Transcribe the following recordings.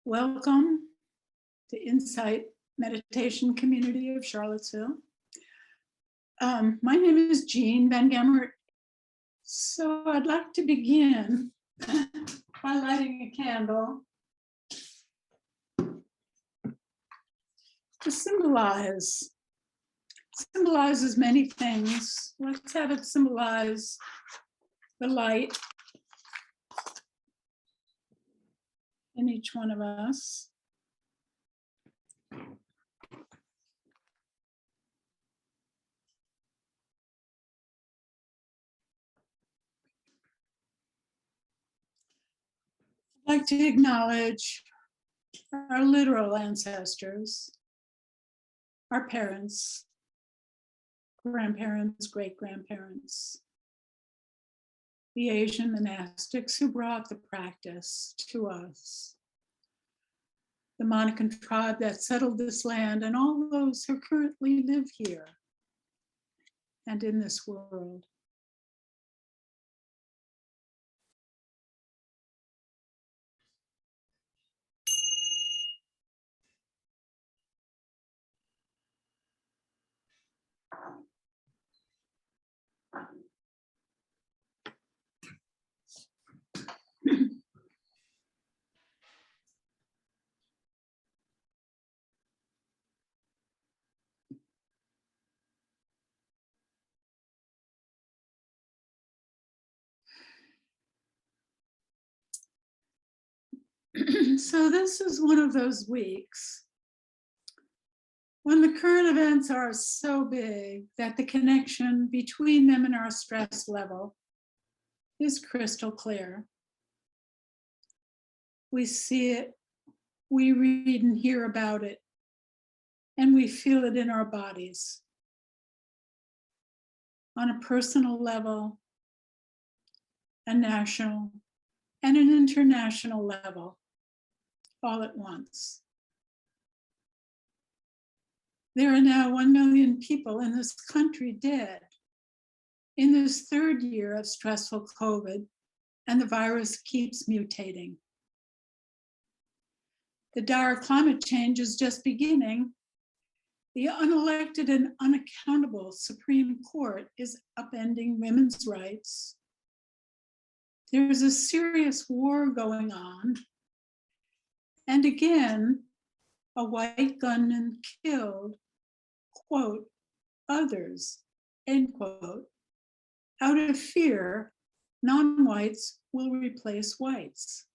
Welcome to Insight Meditation Community of Charlottesville. My name is Jeanne Van Gemert. So I'd like to begin by lighting a candle to symbolizes many things. Let's have it symbolize the light in each one of us. I'd like to acknowledge our literal ancestors, our parents, grandparents, great-grandparents, the Asian monastics who brought the practice to us, the Monacan tribe that settled this land, and all those who currently live here and in this world. So this is one of those weeks when the current events are so big that the connection between them and our stress level is crystal clear. We see it, we read and hear about it, and we feel it in our bodies on a personal level, a national, and an international level, all at once. There are now 1 million people in this country dead in this third year of stressful COVID, and the virus keeps mutating. The dire climate change is just beginning. The unelected and unaccountable Supreme Court is upending women's rights. There's a serious war going on. And again, a white gunman killed, quote, others, end quote. Out of fear, non-whites will replace whites.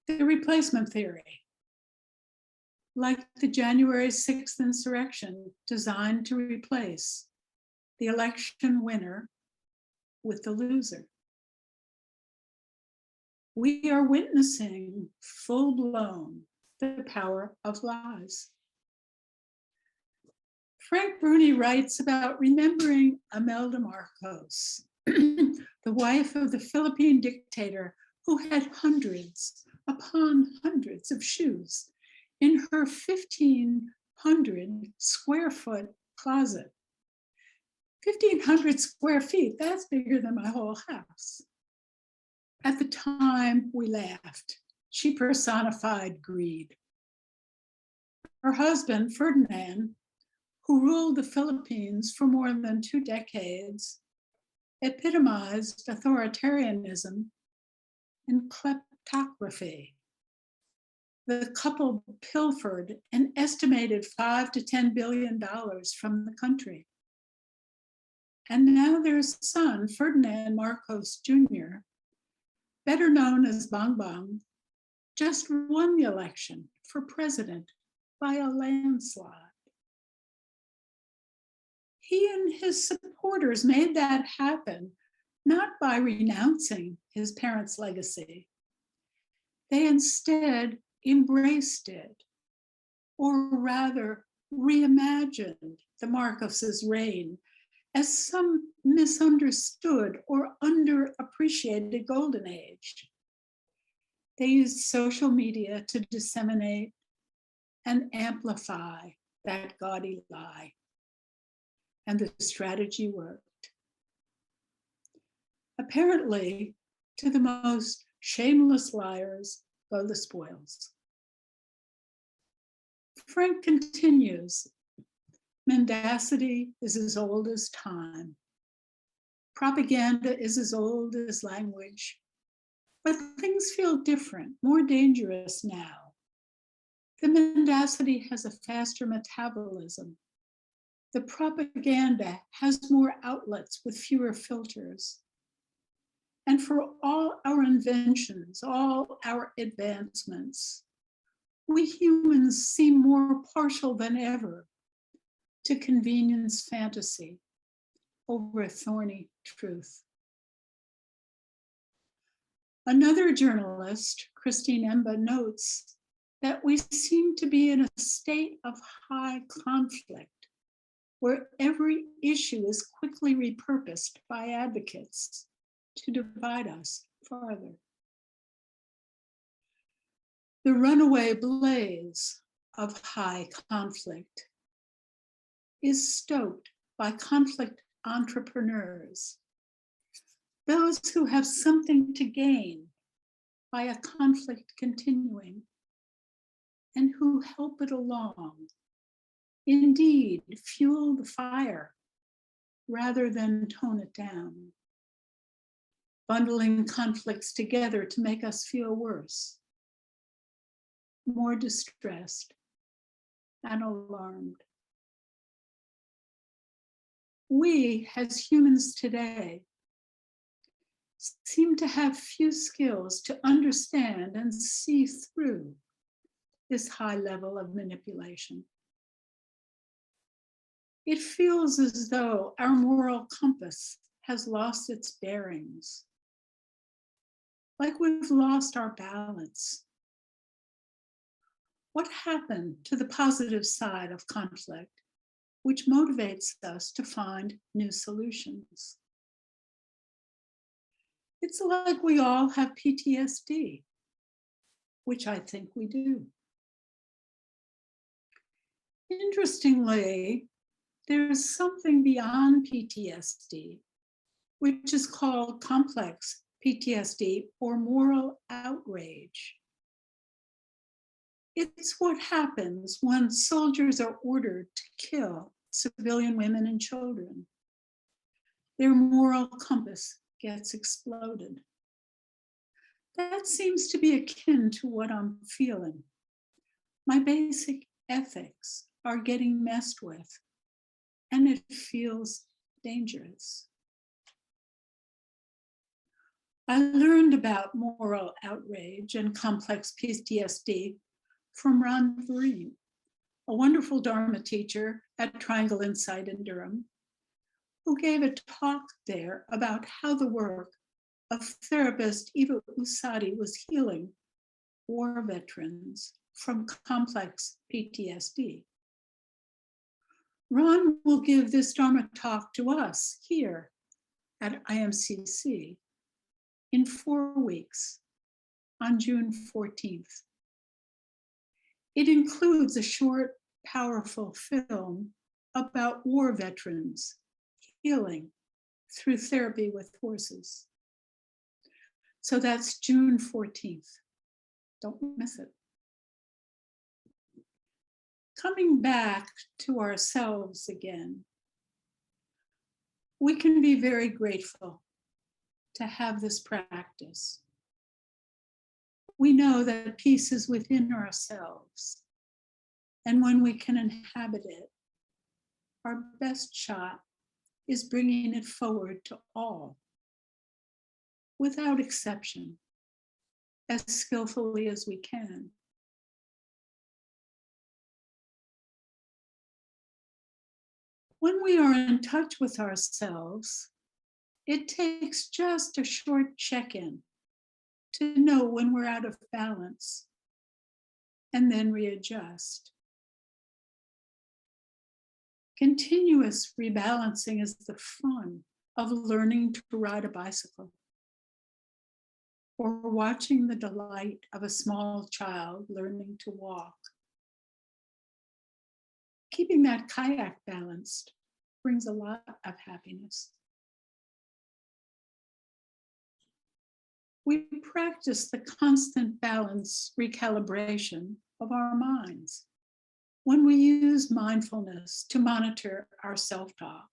The replacement theory, like the January 6th insurrection designed to replace the election winner with the loser. We are witnessing full-blown the power of lies. Frank Bruni writes about remembering Imelda Marcos, the wife of the Philippine dictator who had hundreds upon hundreds of shoes in her 1,500 square foot closet. 1,500 square feet, that's bigger than my whole house. At the time, we laughed. She personified greed. Her husband, Ferdinand, who ruled the Philippines for more than 2 decades, epitomized authoritarianism and kleptocracy. The couple pilfered an estimated $5 to $10 billion from the country. And now their son, Ferdinand Marcos Jr., better known as Bang Bang, just won the election for president by a landslide. He and his supporters made that happen, not by renouncing his parents' legacy. They instead embraced it, or rather reimagined the Marcoses' reign as some misunderstood or underappreciated golden age. They used social media to disseminate and amplify that gaudy lie. And the strategy worked. Apparently, to the most shameless liars, go the spoils. Frank continues, mendacity is as old as time. Propaganda is as old as language, but things feel different, more dangerous now. The mendacity has a faster metabolism. The propaganda has more outlets with fewer filters. And for all our inventions, all our advancements, we humans seem more partial than ever to convenience fantasy over a thorny truth. Another journalist, Christine Emba, notes that we seem to be in a state of high conflict, where every issue is quickly repurposed by advocates to divide us farther. The runaway blaze of high conflict is stoked by conflict entrepreneurs, those who have something to gain by a conflict continuing and who help it along, indeed fuel the fire rather than tone it down, bundling conflicts together to make us feel worse, more distressed and alarmed. We, as humans today, seem to have few skills to understand and see through this high level of manipulation. It feels as though our moral compass has lost its bearings, like we've lost our balance. What happened to the positive side of conflict, which motivates us to find new solutions? It's like we all have PTSD, which I think we do. Interestingly, there's something beyond PTSD, which is called complex PTSD or moral outrage. It's what happens when soldiers are ordered to kill civilian women and children. Their moral compass gets exploded. That seems to be akin to what I'm feeling. My basic ethics are getting messed with, and it feels dangerous. I learned about moral outrage and complex PTSD from Ron Vereen, a wonderful Dharma teacher at Triangle Insight in Durham, who gave a talk there about how the work of therapist Eva Usadi was healing war veterans from complex PTSD. Ron will give this Dharma talk to us here at IMCC in 4 weeks on June 14th. It includes a short, powerful film about war veterans healing through therapy with horses. So that's June 14th. Don't miss it. Coming back to ourselves again, we can be very grateful to have this practice. We know that peace is within ourselves, and when we can inhabit it, our best shot is bringing it forward to all, without exception, as skillfully as we can. When we are in touch with ourselves, it takes just a short check-in to know when we're out of balance and then readjust. Continuous rebalancing is the fun of learning to ride a bicycle or watching the delight of a small child learning to walk. Keeping that kayak balanced brings a lot of happiness. we practice the constant balance recalibration of our minds when we use mindfulness to monitor our self-talk,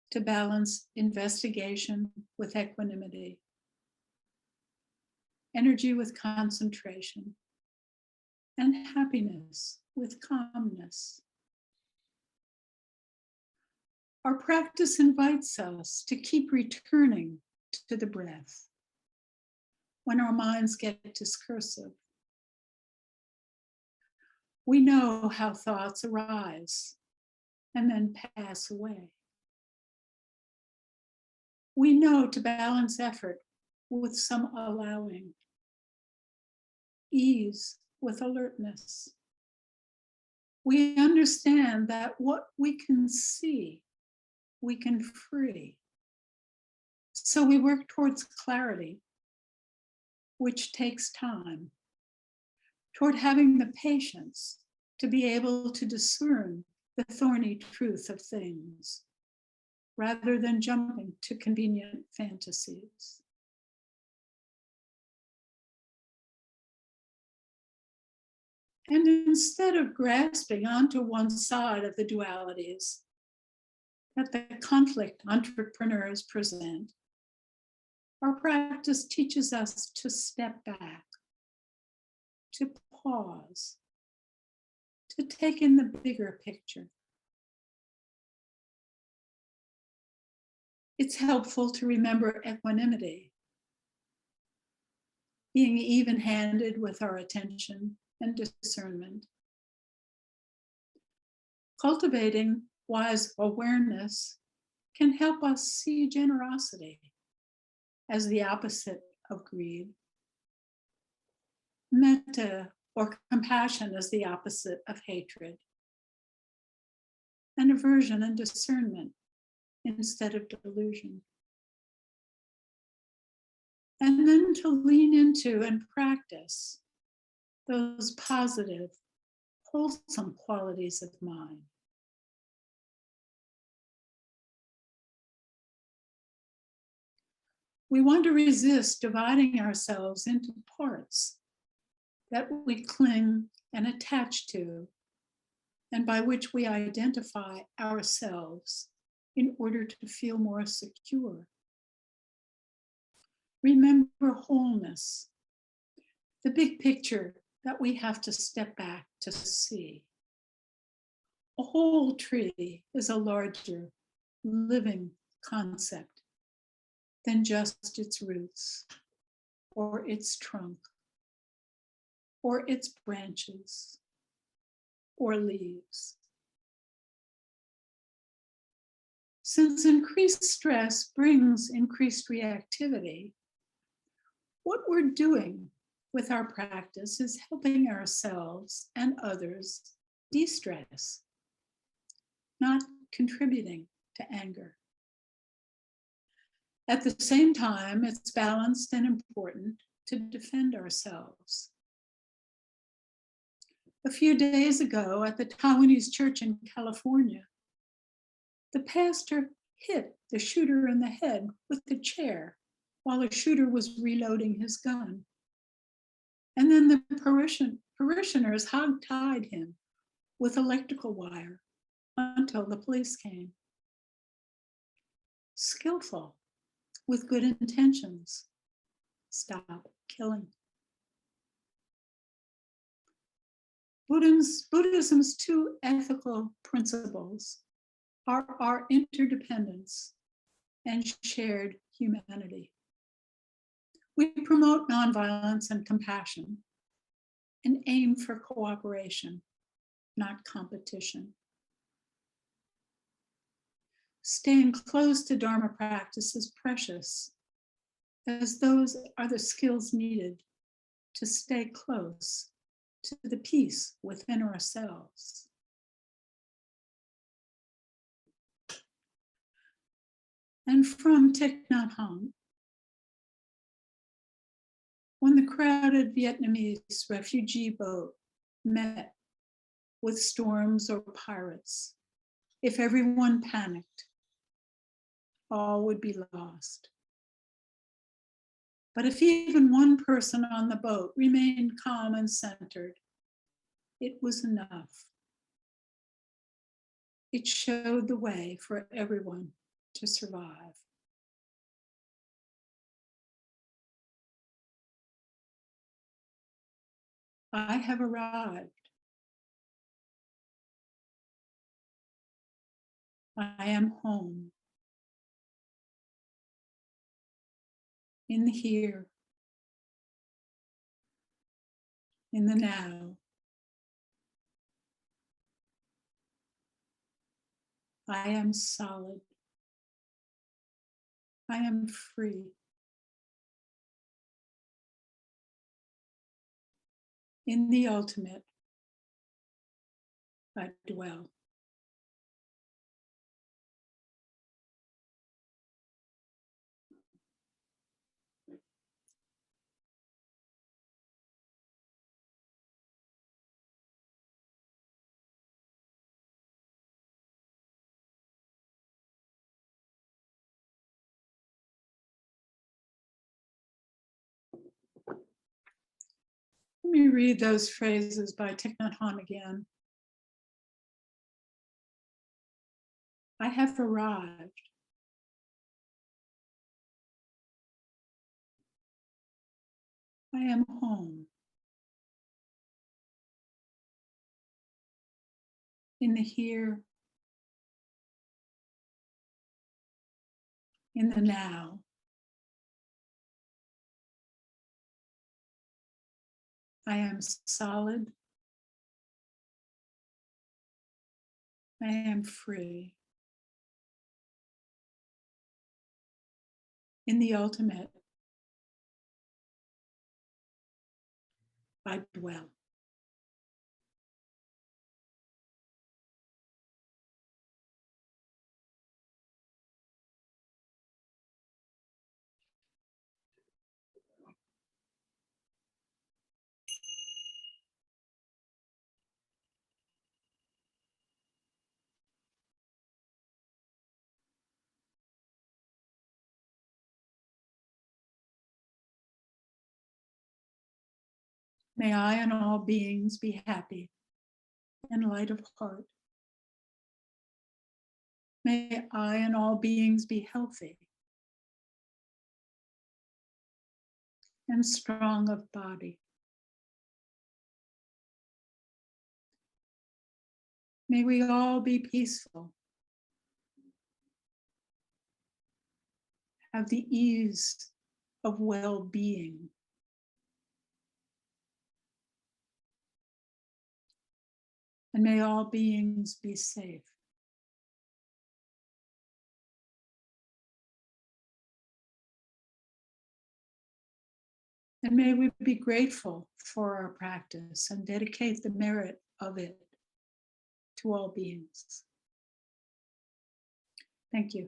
to balance investigation with equanimity, energy with concentration, and happiness with calmness. Our practice invites us to keep returning to the breath when our minds get discursive. We know how thoughts arise and then pass away. We know to balance effort with some allowing, ease with alertness. We understand that what we can see, we can free. So we work towards clarity, which takes time, toward having the patience to be able to discern the thorny truth of things, rather than jumping to convenient fantasies. And instead of grasping onto one side of the dualities that the conflict entrepreneurs present, our practice teaches us to step back, to pause, to take in the bigger picture. It's helpful to remember equanimity, being even-handed with our attention and discernment. Cultivating wise awareness can help us see generosity as the opposite of greed, metta or compassion as the opposite of hatred, and aversion and discernment instead of delusion. And then to lean into and practice those positive, wholesome qualities of mind. We want to resist dividing ourselves into parts that we cling and attach to, and by which we identify ourselves in order to feel more secure. Remember wholeness, the big picture that we have to step back to see. A whole tree is a larger, living concept than just its roots, or its trunk, or its branches, or leaves. Since increased stress brings increased reactivity, what we're doing with our practice is helping ourselves and others de-stress, not contributing to anger. At the same time, it's balanced and important to defend ourselves. A few days ago at the Taiwanese church in California, the pastor hit the shooter in the head with the chair while the shooter was reloading his gun. And then the parishioners hog-tied him with electrical wire until the police came. Skillful, with good intentions. Stop killing. Buddhism's two ethical principles are our interdependence and shared humanity. We promote nonviolence and compassion and aim for cooperation, not competition. Staying close to Dharma practice is precious, as those are the skills needed to stay close to the peace within ourselves. And from Thich Nhat Hanh, when the crowded Vietnamese refugee boat met with storms or pirates, if everyone panicked, all would be lost. But if even one person on the boat remained calm and centered, it was enough. It showed the way for everyone to survive. I have arrived. I am home. In the here. In the now. I am solid. I am free. In the ultimate, I dwell. Let me read those phrases by Thich Nhat Hanh again. I have arrived. I am home. In the here. In the now. I am solid. I am free. In the ultimate, I dwell. May I and all beings be happy and light of heart. May I and all beings be healthy and strong of body. May we all be peaceful, have the ease of well-being. And may all beings be safe. And may we be grateful for our practice and dedicate the merit of it to all beings. Thank you.